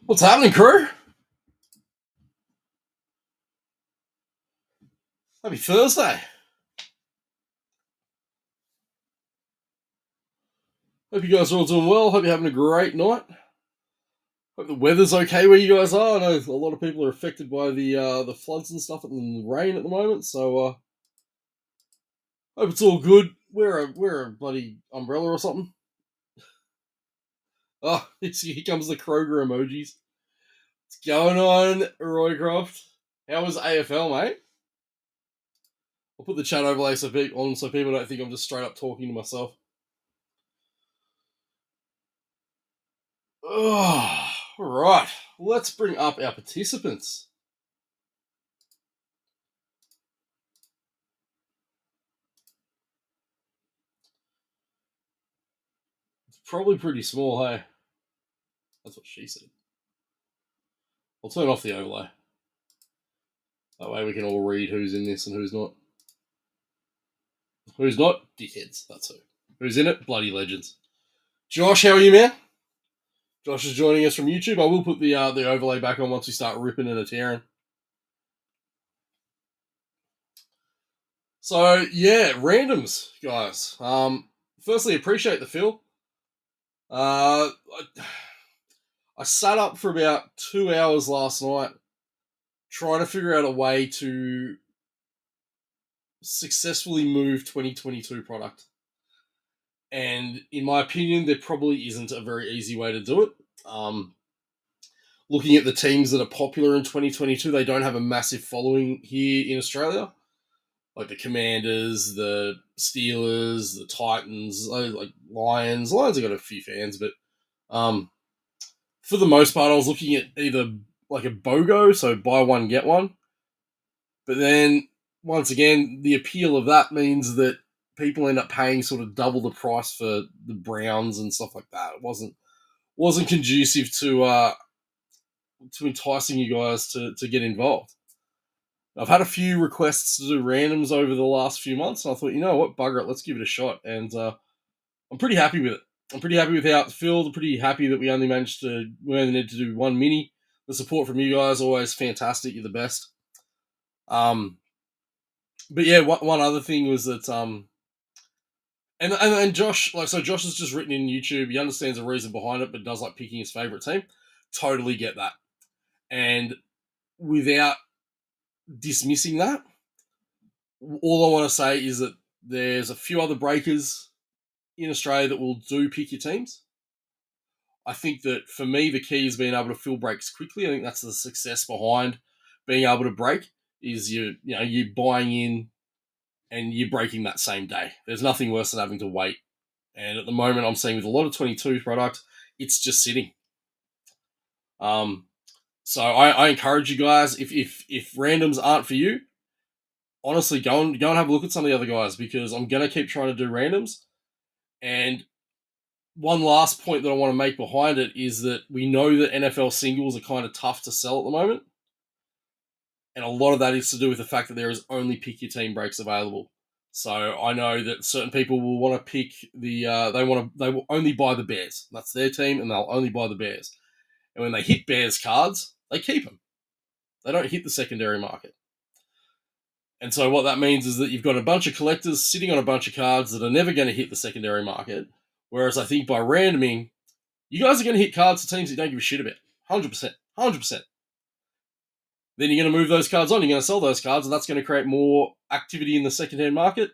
What's happening, crew? Happy Thursday. Hope you guys are all doing well. Hope you're having a great night. Hope the weather's okay where you guys are. I know a lot of people are affected by the floods and stuff and the rain at the moment, so hope it's all good. Wear a bloody umbrella or something. Oh, here comes the Kroger emojis. What's going on, Roycroft? How was AFL, mate? I'll put the chat overlay on so people don't think I'm just straight up talking to myself. Oh, all right. Let's bring up our participants. It's probably pretty small, hey? That's what she said. I'll turn off the overlay. That way we can all read who's in this and who's not. Who's not? Dickheads. That's who. Who's in it? Bloody legends. Josh, how are you, man? Josh is joining us from YouTube. I will put the overlay back on once we start ripping and a tearing. So yeah, randoms, guys. Firstly, appreciate the fill. I sat up for about 2 hours last night trying to figure out a way to successfully move 2022 product. And in my opinion, there probably isn't a very easy way to do it. Looking at the teams that are popular in 2022, they don't have a massive following here in Australia. Like the Commanders, the Steelers, the Titans, like Lions. Lions have got a few fans, but for the most part, I was looking at either like a BOGO, so buy one, get one. But then, once again, the appeal of that means that people end up paying sort of double the price for the Browns and stuff like that. It wasn't conducive to enticing you guys to get involved. I've had a few requests to do randoms over the last few months, and I thought, you know what, bugger it, let's give it a shot. And I'm pretty happy with it. I'm pretty happy with how it filled. I'm pretty happy that we only need to do one mini. The support from you guys always fantastic. You're the best. But yeah, one other thing was that and Josh, Josh has just written in YouTube. He understands the reason behind it, but does like picking his favorite team. Totally get that. And without dismissing that, all I want to say is that there's a few other breakers in Australia that will do pick your teams. I think that for me, the key is being able to fill breaks quickly. I think that's the success behind being able to break is you're buying in and you're breaking that same day. There's nothing worse than having to wait. And at the moment, I'm seeing with a lot of 22 product, it's just sitting. So I encourage you guys, if randoms aren't for you, honestly, go and have a look at some of the other guys because I'm gonna keep trying to do randoms. And one last point that I want to make behind it is that we know that NFL singles are kind of tough to sell at the moment, and a lot of that is to do with the fact that there is only pick your team breaks available. So I know that certain people will want to pick they will only buy the Bears. That's their team, and they'll only buy the Bears. And when they hit Bears cards, they keep them. They don't hit the secondary market. And so what that means is that you've got a bunch of collectors sitting on a bunch of cards that are never going to hit the secondary market. Whereas I think by randoming, you guys are going to hit cards to teams that you don't give a shit about. 100%. 100%. Then you're going to move those cards on. You're going to sell those cards, and that's going to create more activity in the second-hand market.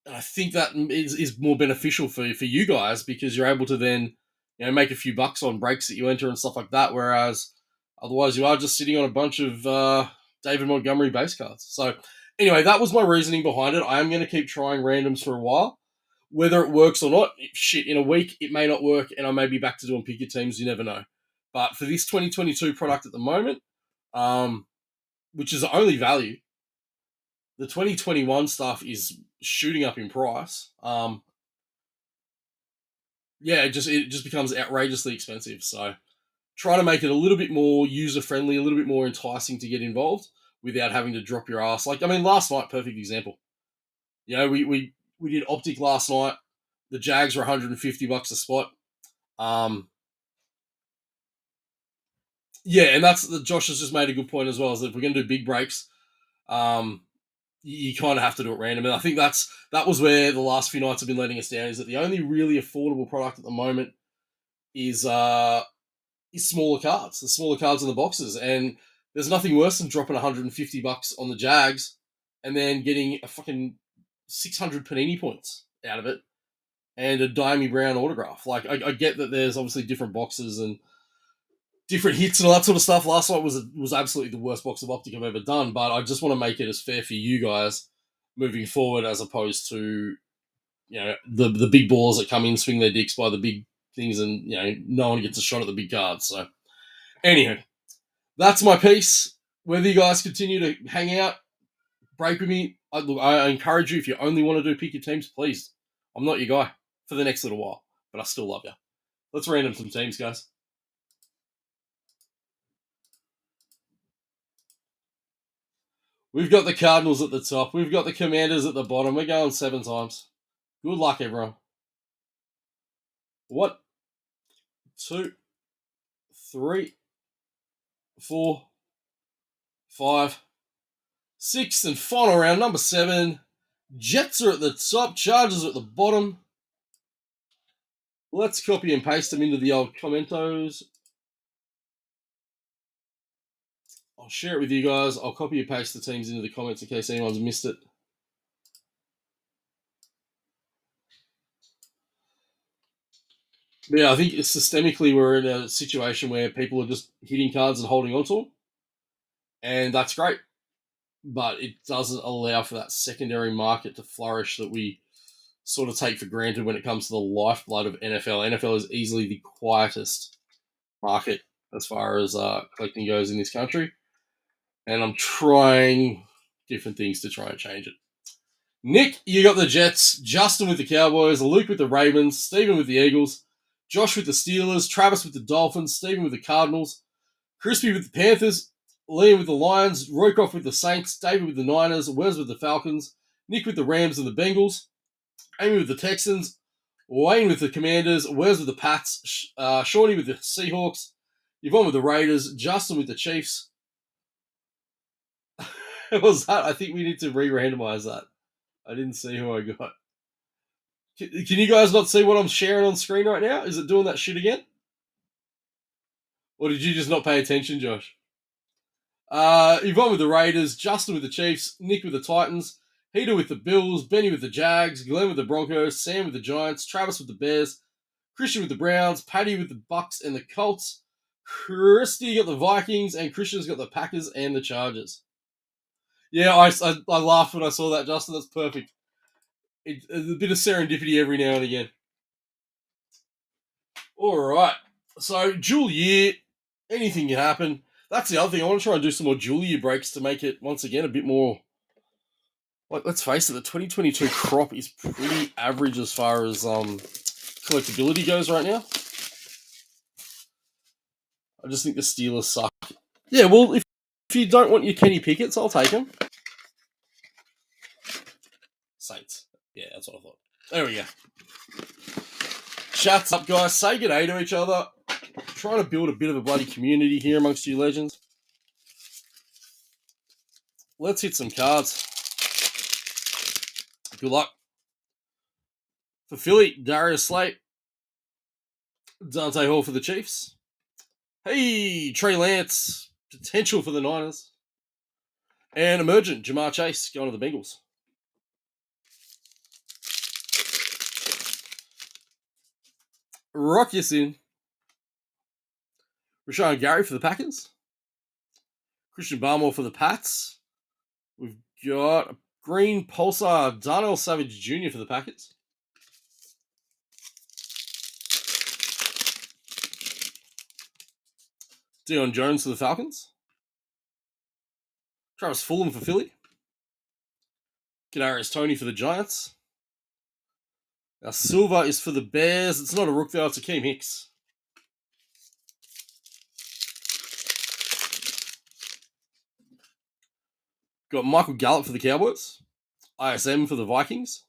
And I think that is more beneficial for you guys because you're able to then make a few bucks on breaks that you enter and stuff like that. Whereas otherwise, you are just sitting on a bunch of David Montgomery base cards. So anyway, that was my reasoning behind it. I am going to keep trying randoms for a while. Whether it works or not, in a week, it may not work, and I may be back to doing pick your teams. You never know. But for this 2022 product at the moment, which is the only value, the 2021 stuff is shooting up in price. It just becomes outrageously expensive. So trying to make it a little bit more user friendly, a little bit more enticing to get involved without having to drop your ass. Like, I mean, last night, perfect example. We did Optic last night. The Jags were $150 a spot. Yeah, and that's Josh has just made a good point as well. Is that if we're going to do big breaks, um, you kind of have to do it random. And I think that was where the last few nights have been letting us down. Is that the only really affordable product at the moment is smaller cards, the smaller cards in the boxes, and there's nothing worse than dropping $150 on the Jags and then getting a fucking 600 Panini points out of it and a Dimey Brown autograph. Like I get that there's obviously different boxes and different hits and all that sort of stuff. Last night was absolutely the worst box of Optic I've ever done, but I just want to make it as fair for you guys moving forward as opposed to the big balls that come in, swing their dicks by the big things, and no one gets a shot at the big cards. So anyhow, that's my piece. Whether you guys continue to hang out, break with me, I encourage you. If you only want to do pick your teams, please. I'm not your guy for the next little while, but I still love you. Let's random some teams, guys. We've got the Cardinals at the top. We've got the Commanders at the bottom. We're going 7 times. Good luck, everyone. 1, 2, 3, 4, 5, 6, and final round number 7. Jets are at the top. Chargers are at the bottom. Let's copy and paste them into the old commentos. I'll share it with you guys. I'll copy and paste the teams into the comments in case anyone's missed it. But yeah, I think systemically we're in a situation where people are just hitting cards and holding on to them. And that's great. But it doesn't allow for that secondary market to flourish that we sort of take for granted when it comes to the lifeblood of NFL. NFL is easily the quietest market as far as collecting goes in this country. And I'm trying different things to try and change it. Nick, you got the Jets. Justin with the Cowboys. Luke with the Ravens. Stephen with the Eagles. Josh with the Steelers. Travis with the Dolphins. Stephen with the Cardinals. Crispy with the Panthers. Liam with the Lions. Roycroft with the Saints. David with the Niners. Wes with the Falcons. Nick with the Rams and the Bengals. Amy with the Texans. Wayne with the Commanders. Wes with the Pats. Shawnee with the Seahawks. Yvonne with the Raiders. Justin with the Chiefs. What was that? I think we need to re-randomize that. I didn't see who I got. Can you guys not see what I'm sharing on screen right now? Is it doing that shit again? Or did you just not pay attention, Josh? Yvonne with the Raiders, Justin with the Chiefs, Nick with the Titans, Peter with the Bills, Benny with the Jags, Glenn with the Broncos, Sam with the Giants, Travis with the Bears, Christian with the Browns, Paddy with the Bucks and the Colts, Christy got the Vikings, and Christian's got the Packers and the Chargers. Yeah, I laughed when I saw that, Justin. That's perfect. It's a bit of serendipity every now and again. All right. So, dual year, anything can happen. That's the other thing. I want to try and do some more dual year breaks to make it, once again, a bit more. Like, let's face it, the 2022 crop is pretty average as far as collectability goes right now. I just think the Steelers suck. Yeah, well, if you don't want your Kenny Pickett's, I'll take him. Saints. Yeah, that's what I thought. There we go. Shut up, guys. Say good day to each other. Trying to build a bit of a bloody community here amongst you legends. Let's hit some cards. Good luck. For Philly, Darius Slate. Dante Hall for the Chiefs. Hey, Trey Lance. Potential for the Niners. And emergent, Jamar Chase going to the Bengals. Rock in. Rashawn Gary for the Packers. Christian Barmore for the Pats. We've got Green Pulsar, Darnell Savage Jr. for the Packers. Deion Jones for the Falcons. Travis Fulham for Philly. Kadarius Toney for the Giants. Now Silva is for the Bears. It's not a rook though, it's Akeem Hicks. Got Michael Gallup for the Cowboys. ISM for the Vikings.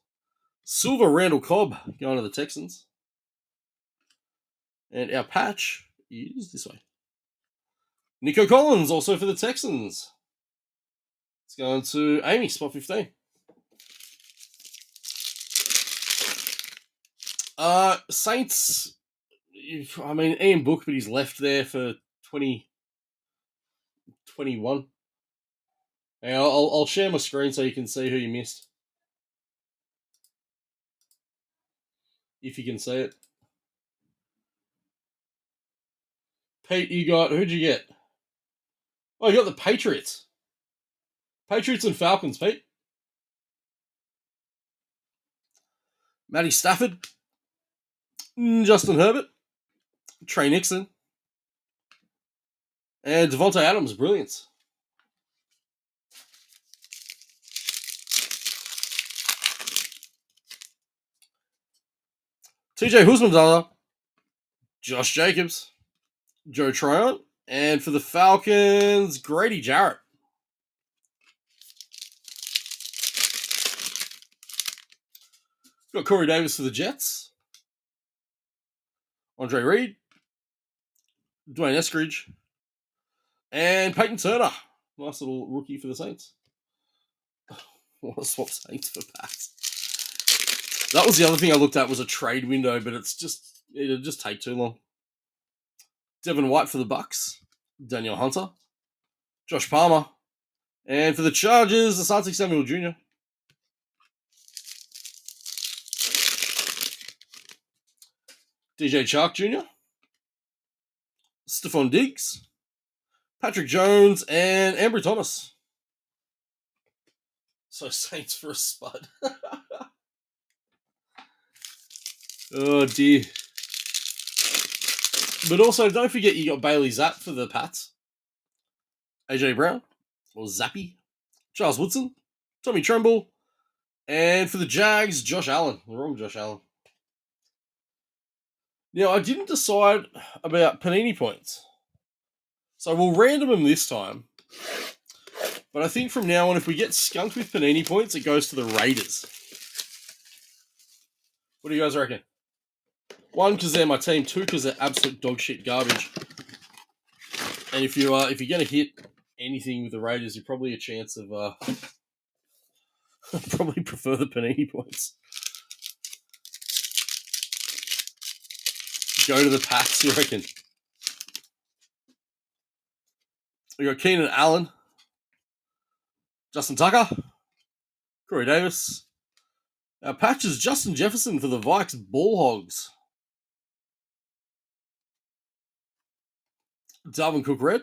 Silver Randall Cobb going to the Texans. And our patch is this way. Nico Collins, also for the Texans. It's going to Amy, spot 15. Saints. I mean, Ian Book, but he's left there for 2021. And I'll share my screen so you can see who you missed. If you can see it. Pete, who'd you get? Oh, you got the Patriots. Patriots and Falcons, Pete. Matty Stafford. Justin Herbert. Trey Nixon. And Devontae Adams, brilliant. TJ Husmann, Josh Jacobs, Joe Tryon, and for the Falcons, Grady Jarrett. Got Corey Davis for the Jets, Andre Reed, Dwayne Eskridge, and Peyton Turner. Nice little rookie for the Saints. I want to swap Saints for Pats. That was the other thing I looked at was a trade window, but it'll just take too long. Devin White for the Bucks, Daniel Hunter, Josh Palmer, and for the Chargers, Asante Samuel Jr. DJ Chark Jr., Stephon Diggs, Patrick Jones, and Ambry Thomas. So Saints for a spud. Oh dear. But also, don't forget you got Bailey Zapp for the Pats. AJ Brown, or Zappy. Charles Woodson, Tommy Tremble, and for the Jags, Josh Allen. The wrong Josh Allen. Now, I didn't decide about Panini points. So we'll random them this time. But I think from now on, if we get skunked with Panini points, it goes to the Raiders. What do you guys reckon? 1, because they're my team. 2, because they're absolute dog shit garbage. And if you're going to hit anything with the Raiders, you're probably a chance of probably prefer the Panini points. Go to the Pats, you reckon? We got Keenan Allen, Justin Tucker, Corey Davis. Our patch is Justin Jefferson for the Vikes Ball Hogs. Dalvin Cook Red,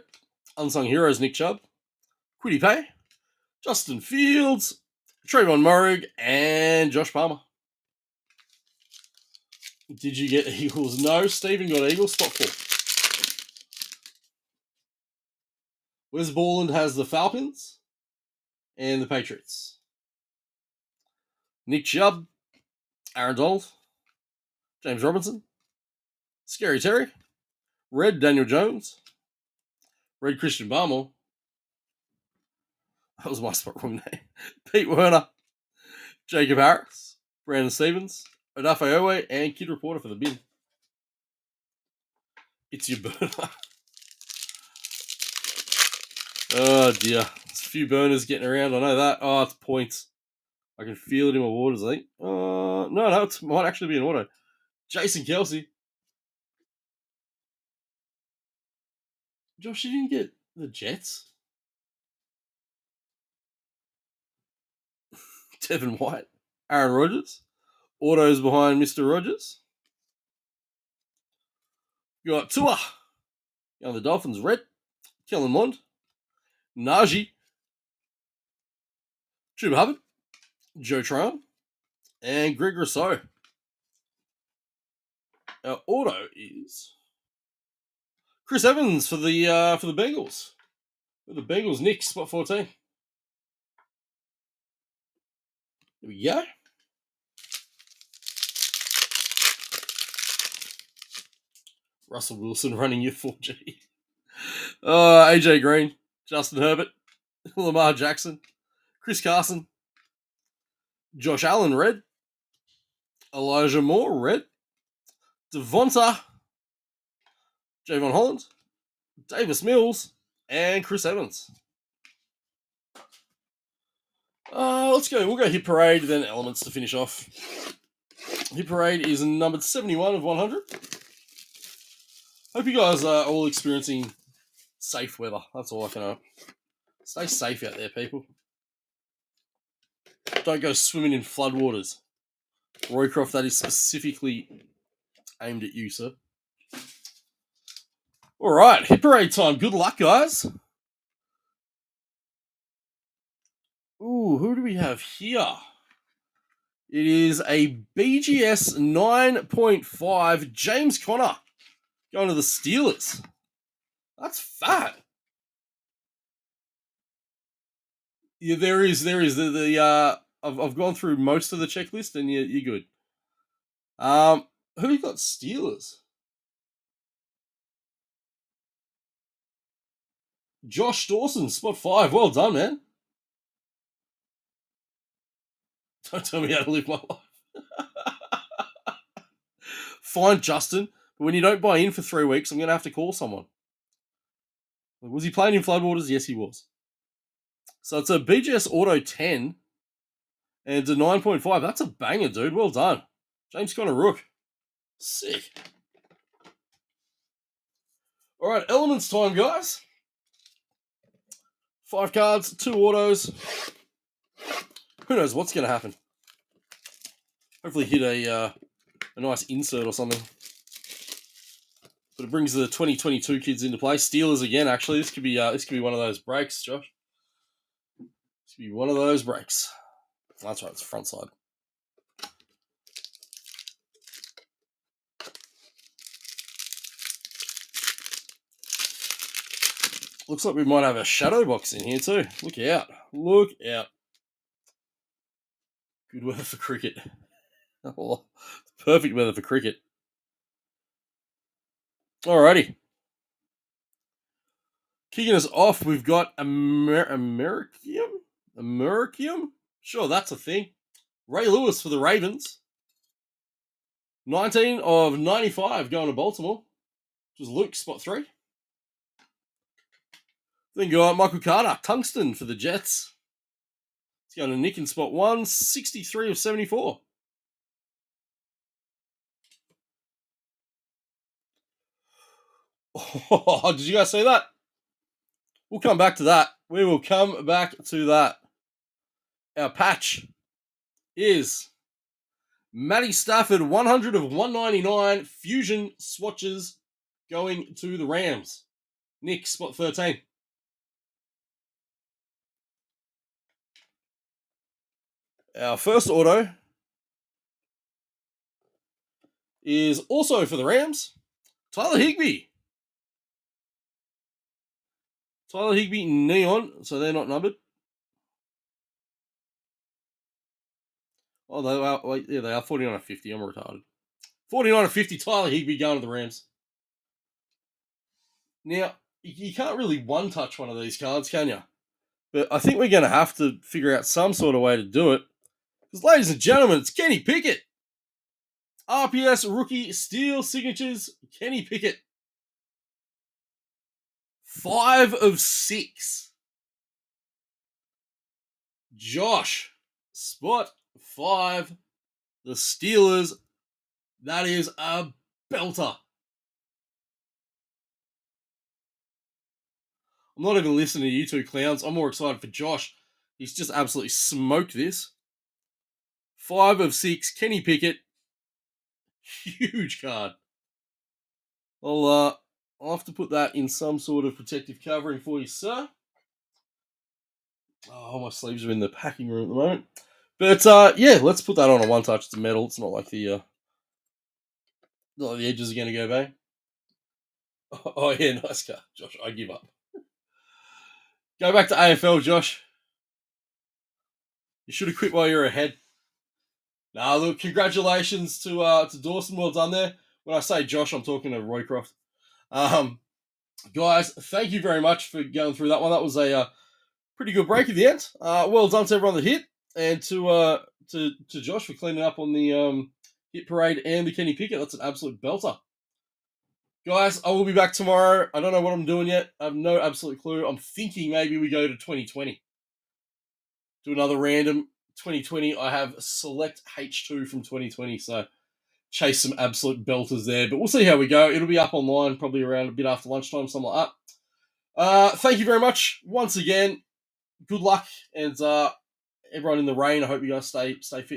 Unsung Heroes Nick Chubb, Quiddy Pay, Justin Fields, Trayvon Morig, and Josh Palmer. Did you get Eagles? No, Stephen got Eagles. Spot 4. Wes Borland has the Falcons and the Patriots. Nick Chubb, Aaron Donald, James Robinson, Scary Terry, Red Daniel Jones, Red Christian Barmore. That was my spot wrong name. Pete Werner, Jacob Harris, Brandon Stevens, Odafe Owe, and Kid Reporter for the bin. It's your burner. Oh dear. There's a few burners getting around, I know that. Oh, it's points. I can feel it in my waters, I think. No, it might actually be an auto. Jason Kelsey. Josh, you didn't get the Jets? Devin White. Aaron Rodgers. Autos behind Mr. Rogers. You got Tua. You got the Dolphins. Red. Kellen Mond. Najee. Chuba Hubbard. Joe Tryon. And Greg Rousseau. Our auto is Chris Evans for the Bengals. For the Bengals, Nick, spot 14. There we go. Russell Wilson running your 4G. AJ Green, Justin Herbert, Lamar Jackson, Chris Carson, Josh Allen, red. Elijah Moore, red. Devonta, Javon Holland, Davis Mills, and Chris Evans. Let's go. We'll go Hit Parade, then Elements to finish off. Hit Parade is numbered 71 of 100. Hope you guys are all experiencing safe weather. That's all I can hope. Stay safe out there, people. Don't go swimming in floodwaters. Roycroft, that is specifically aimed at you, sir. All right, Hit Parade time. Good luck, guys. Ooh, who do we have here? It is a BGS 9.5 James Conner going to the Steelers. That's fat. Yeah, there is. I've gone through most of the checklist, and you're good. Who you got? Steelers. Josh Dawson, spot 5. Well done, man. Don't tell me how to live my life. Fine, Justin. But when you don't buy in for 3 weeks, I'm going to have to call someone. Was he playing in Floodwaters? Yes, he was. So it's a BGS Auto 10 and a 9.5. That's a banger, dude. Well done. James Conner Rook. Sick. All right, Elements time, guys. 5 cards, 2 autos. Who knows what's going to happen? Hopefully hit a nice insert or something. But it brings the 2022 kids into play. Steelers again, actually. This could be one of those breaks, Josh. This could be one of those breaks. That's right, it's front side. Looks like we might have a shadow box in here too. Look out. Look out. Good weather for cricket. Oh, perfect weather for cricket. Alrighty. Kicking us off, we've got Americium? Sure, that's a thing. Ray Lewis for the Ravens. 19 of 95 going to Baltimore. Which was Luke, spot 3. Then got Michael Carter, Tungsten for the Jets. It's going to Nick in spot 1, 63 of 74. Oh, did you guys see that? We'll come back to that. We will come back to that. Our patch is Matty Stafford, 100 of 199 fusion swatches going to the Rams. Nick, spot 13. Our first auto is also for the Rams. Tyler Higbee. Tyler Higbee neon, so they're not numbered. Oh, they are 49 of 50. I'm retarded. 49 of 50, Tyler Higbee going to the Rams. Now, you can't really one-touch one of these cards, can you? But I think we're going to have to figure out some sort of way to do it. Because, ladies and gentlemen, it's Kenny Pickett. RPS rookie steel signatures, Kenny Pickett. 5 of 6. Josh, spot 5. The Steelers. That is a belter. I'm not even listening to you two clowns. I'm more excited for Josh. He's just absolutely smoked this. 5 of 6. Kenny Pickett. Huge card. I'll have to put that in some sort of protective covering for you, sir. Oh, my sleeves are in the packing room at the moment. But, yeah, let's put that on a one-touch. It's metal. It's not like the edges are going to go bang. Oh, yeah, nice car. Josh, I give up. Go back to AFL, Josh. You should have quit while you're ahead. Nah, look, congratulations to Dawson. Well done there. When I say Josh, I'm talking to Roycroft. Guys, thank you very much for going through that one. That was a pretty good break at the end. Well done to everyone that hit, and to Josh for cleaning up on the hit parade and the Kenny Pickett. That's an absolute belter. Guys, I will be back tomorrow. I don't know what I'm doing yet. I have no absolute clue. I'm thinking maybe we go to 2020. Do another random 2020. I have select H2 from 2020, so chase some absolute belters there. But we'll see how we go. It'll be up online probably around a bit after lunchtime, something like that. Thank you very much once again. Good luck, and everyone in the rain. I hope you guys stay fit.